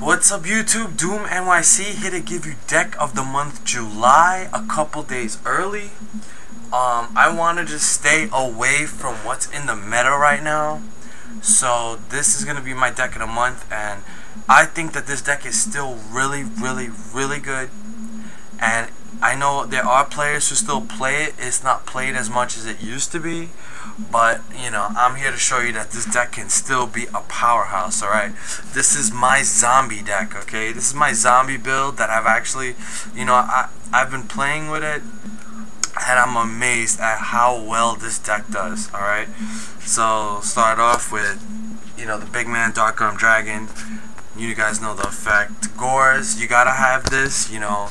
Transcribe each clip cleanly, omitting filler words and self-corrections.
What's up YouTube? Doomnyc here to give you deck of the month July a couple days early. I want to just stay away from what's in the meta right now. So this is going to be my deck of the month, and I think that this deck is still really good. And I know there are players who still play it. It's not played as much as it used to be. But, you know, I'm here to show you that this deck can still be a powerhouse, alright? This is my zombie deck, okay? This is my zombie build that I've actually, you know, I've been playing with it, and I'm amazed at how well this deck does, alright? So, start off with, you know, the big man, Dark Arm Dragon. You guys know the effect. Gores, you gotta have this, you know.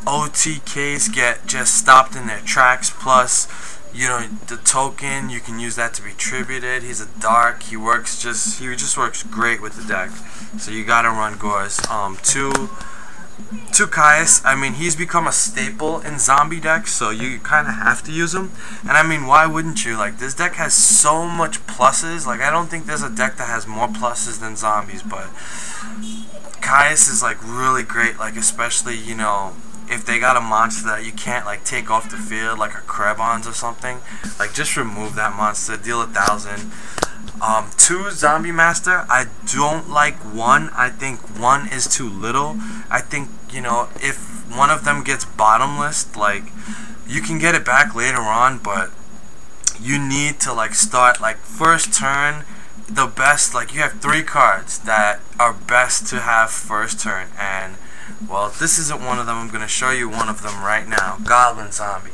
OTKs get just stopped in their tracks, plus, you know, the token, you can use that to be tributed. He's a dark, he just works great with the deck. So you gotta run Gores. Two Caius, I mean, he's become a staple in zombie decks, so you kinda have to use him. And I mean, why wouldn't you? Like, this deck has so much pluses. Like, I don't think there's a deck that has more pluses than zombies, but Caius is like really great, like especially, you know, if they got a monster that you can't like take off the field, like a Krebons or something, like just remove that monster, deal 1,000. 2 Zombie Master, I don't like 1. I think 1 is too little. I think, you know, if one of them gets bottomless, like, you can get it back later on, but you need to like start like first turn. The best, like, you have 3 cards that are best to have first turn, and well, this isn't one of them. I'm going to show you one of them right now. Goblin Zombie.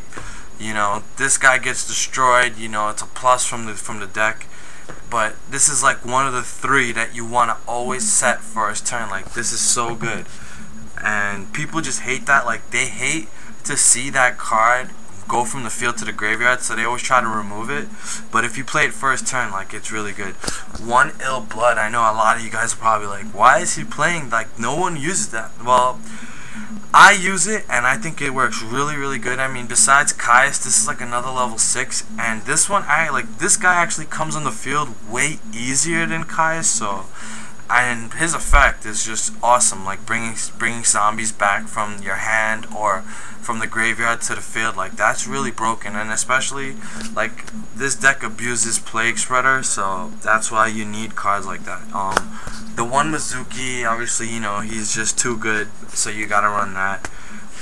You know, this guy gets destroyed. You know, it's a plus from the deck. But this is like one of the 3 that you want to always set first turn. Like, this is so good. And people just hate that. Like, they hate to see that card go from the field to the graveyard, so they always try to remove it. But if you play it first turn, like, it's really good. 1 Ill Blood, I know a lot of you guys are probably like, why is he playing? Like, no one uses that. Well, I use it, and I think it works really good. I mean, besides Caius, this is like another level 6, and this one, this guy actually comes on the field way easier than Caius, so, and his effect is just awesome, like bringing zombies back from your hand or from the graveyard to the field. Like, that's really broken, and especially like this deck abuses Plague Spreader, so that's why you need cards like that. The 1 Mizuki, obviously, you know, he's just too good, so you gotta run that.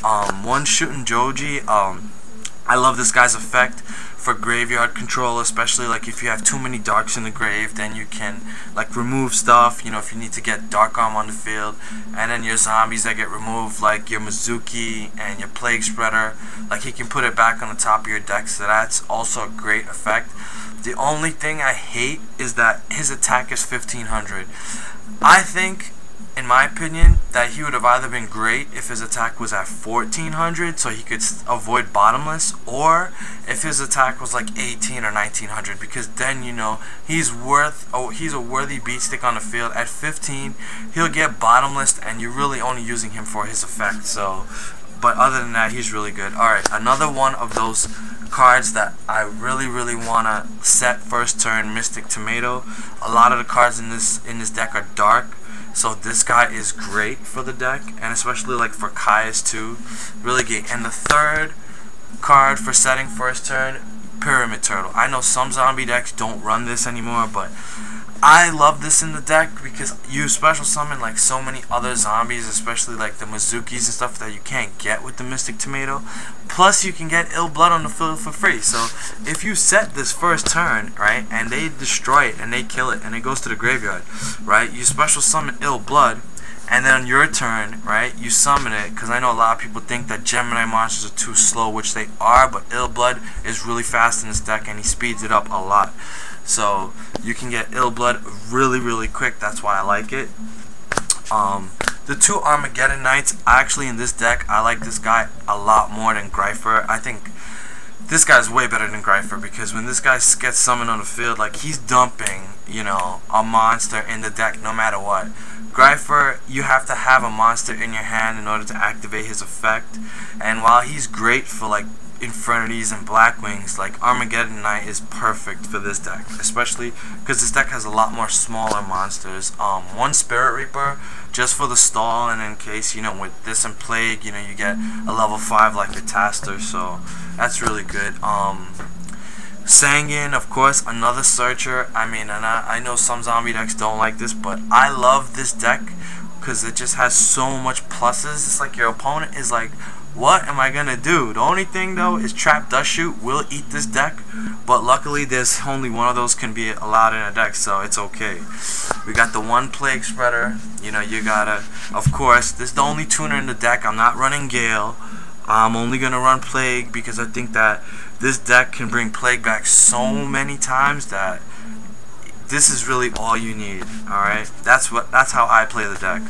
1 Shooting Joji, I love this guy's effect for graveyard control, especially like if you have too many darks in the grave, then you can like remove stuff, you know, if you need to get Dark Arm on the field, and then your zombies that get removed, like your Mizuki and your Plague Spreader, like he can put it back on the top of your deck, so that's also a great effect. The only thing I hate is that his attack is 1500. I think, in my opinion, that he would have either been great if his attack was at 1400, so he could avoid bottomless, or if his attack was like 18 or 1900, because then, you know, he's a worthy beat stick on the field. At 15, he'll get bottomless, and you're really only using him for his effect. So, but other than that, he's really good. Alright, another one of those cards that I really want to set first turn, Mystic Tomato. A lot of the cards in this deck are dark, so this guy is great for the deck, and especially like for Caius too. Really good. And the 3rd card for setting first turn, Pyramid Turtle. I know some zombie decks don't run this anymore, but I love this in the deck because you special summon like so many other zombies, especially like the Mizukis and stuff that you can't get with the Mystic Tomato. Plus, you can get Ill Blood on the field for free. So if you set this first turn, right, and they destroy it and they kill it and it goes to the graveyard, right, you special summon Ill Blood, and then on your turn, right, you summon it, because I know a lot of people think that Gemini monsters are too slow, which they are, but Ill Blood is really fast in this deck and he speeds it up a lot. So you can get Ill Blood really quick. That's why I like it. The 2 Armageddon Knights, actually in this deck, I like this guy a lot more than Grypher. I think this guy's way better than Grypher, because when this guy gets summoned on the field, like, he's dumping, you know, a monster in the deck no matter what. Grypher, you have to have a monster in your hand in order to activate his effect, and while he's great for like Infernities and Blackwings, like Armageddon Knight is perfect for this deck, especially because this deck has a lot more smaller monsters. One Spirit Reaper just for the stall, and in case, you know, with this and Plague, you know, you get a level 5 like the Taster, so that's really good. Sanguine, of course, another Searcher. I mean, and I know some zombie decks don't like this, but I love this deck because it just has so much pluses. It's like your opponent is like, what am I gonna do? The only thing though is Trap Dust Shoot will eat this deck, but luckily there's only one of those can be allowed in a deck, so it's okay. We got the one Plague Spreader. You know, you gotta, of course, this is the only tuner in the deck. I'm not running Gale. I'm only gonna run Plague because I think that this deck can bring Plague back so many times that this is really all you need. Alright, that's how I play the deck.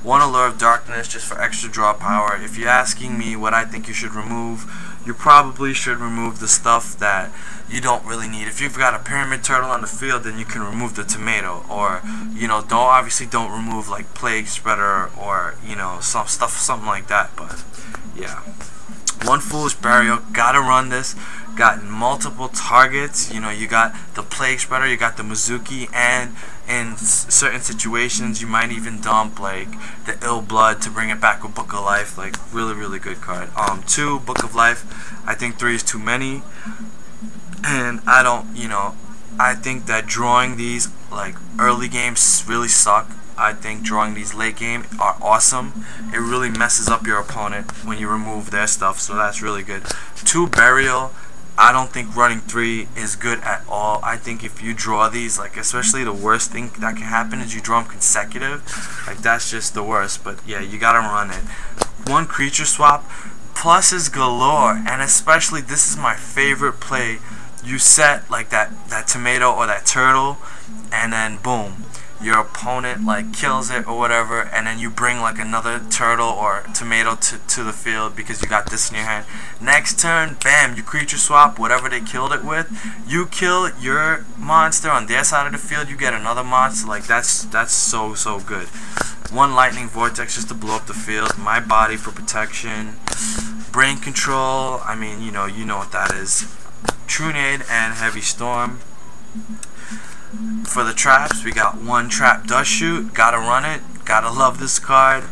One Allure of Darkness just for extra draw power. If you're asking me what I think you should remove, you probably should remove the stuff that you don't really need. If you've got a Pyramid Turtle on the field, then you can remove the Tomato, or, you know, don't remove like Plague Spreader, or, you know, something like that. But yeah, one Foolish Burial, gotta run this. Got multiple targets. You know, you got the Plague Spreader, you got the Mizuki, and in certain situations you might even dump like the Ill Blood to bring it back with Book of Life. Like, really good card. 2 Book of Life. I think 3 is too many, and I don't, you know, I think that drawing these like early games really suck. I think drawing these late game are awesome. It really messes up your opponent when you remove their stuff, so that's really good. 2 Burial. I don't think running 3 is good at all. I think if you draw these, like, especially the worst thing that can happen is you draw them consecutive. Like, that's just the worst. But yeah, you gotta run it. 1 Creature Swap, pluses galore, and especially this is my favorite play. You set like that tomato or that turtle, and then boom, your opponent like kills it or whatever, and then you bring like another turtle or tomato to the field because you got this in your hand. Next turn, bam, you creature swap whatever they killed it with. You kill your monster on their side of the field, you get another monster. Like, that's so good. 1 Lightning Vortex just to blow up the field. My Body for protection. Brain Control, I mean, you know what that is. Trunade and Heavy Storm. For the traps, we got 1 Trap Dust Shoot. Gotta run it. Gotta love this card.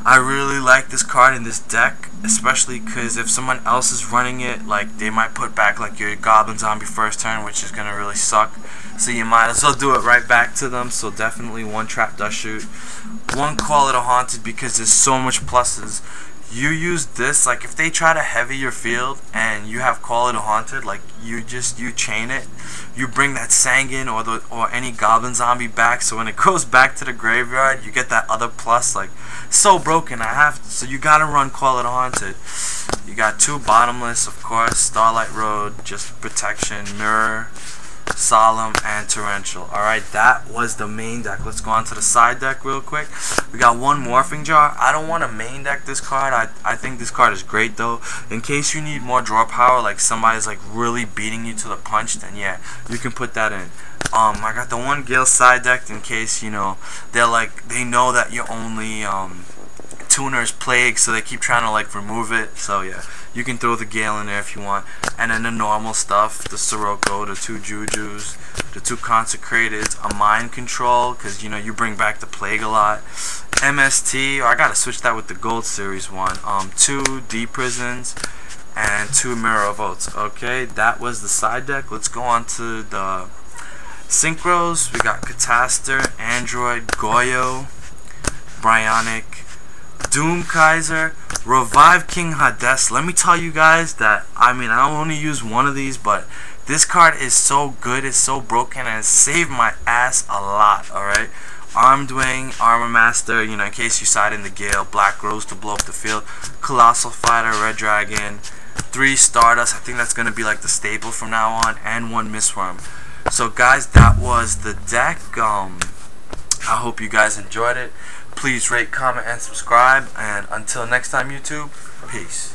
I really like this card in this deck, especially because if someone else is running it, like, they might put back like your Goblin Zombie first turn, which is gonna really suck. So you might as well do it right back to them. So definitely 1 Trap Dust Shoot. 1 Call It a Haunted because there's so much pluses. You use this, like, if they try to heavy your field and you have Call It a Haunted, like, you chain it, you bring that Sanguine or any Goblin Zombie back, so when it goes back to the graveyard, you get that other plus. Like, so broken. So you gotta run Call It a Haunted. You got 2 Bottomless, of course, Starlight Road, just protection, Mirror, Solemn, and Torrential. Alright, that was the main deck. Let's go on to the side deck real quick. We got 1 Morphing Jar. I don't want to main deck this card. I think this card is great though. In case you need more draw power, like somebody's like really beating you to the punch, then yeah, you can put that in. I got the 1 Gale side deck in case, you know, they know that you're only tuner's Plague, so they keep trying to like remove it. So yeah, you can throw the Gale in there if you want. And then the normal stuff, the Sirocco, the 2 Jujus, the 2 Consecrateds, a Mind Control, because, you know, you bring back the Plague a lot. MST, I gotta switch that with the Gold Series one. 2 D Prisons, and 2 Mirror of Oaths. Okay, that was the side deck. Let's go on to the Synchros. We got Catastor, Android, Goyo, Bryonic, Doom Kaiser, Revive King Hades. Let me tell you guys that, I mean, I only use 1 of these, but this card is so good, it's so broken, and it saved my ass a lot, alright? Armed Wing, Armor Master, you know, in case you side in the Gale, Black Rose to blow up the field, Colossal Fighter, Red Dragon, 3 Stardust, I think that's going to be like the staple from now on, and 1 Mistworm. So guys, that was the deck. I hope you guys enjoyed it. Please rate, comment, and subscribe. And until next time, YouTube, peace.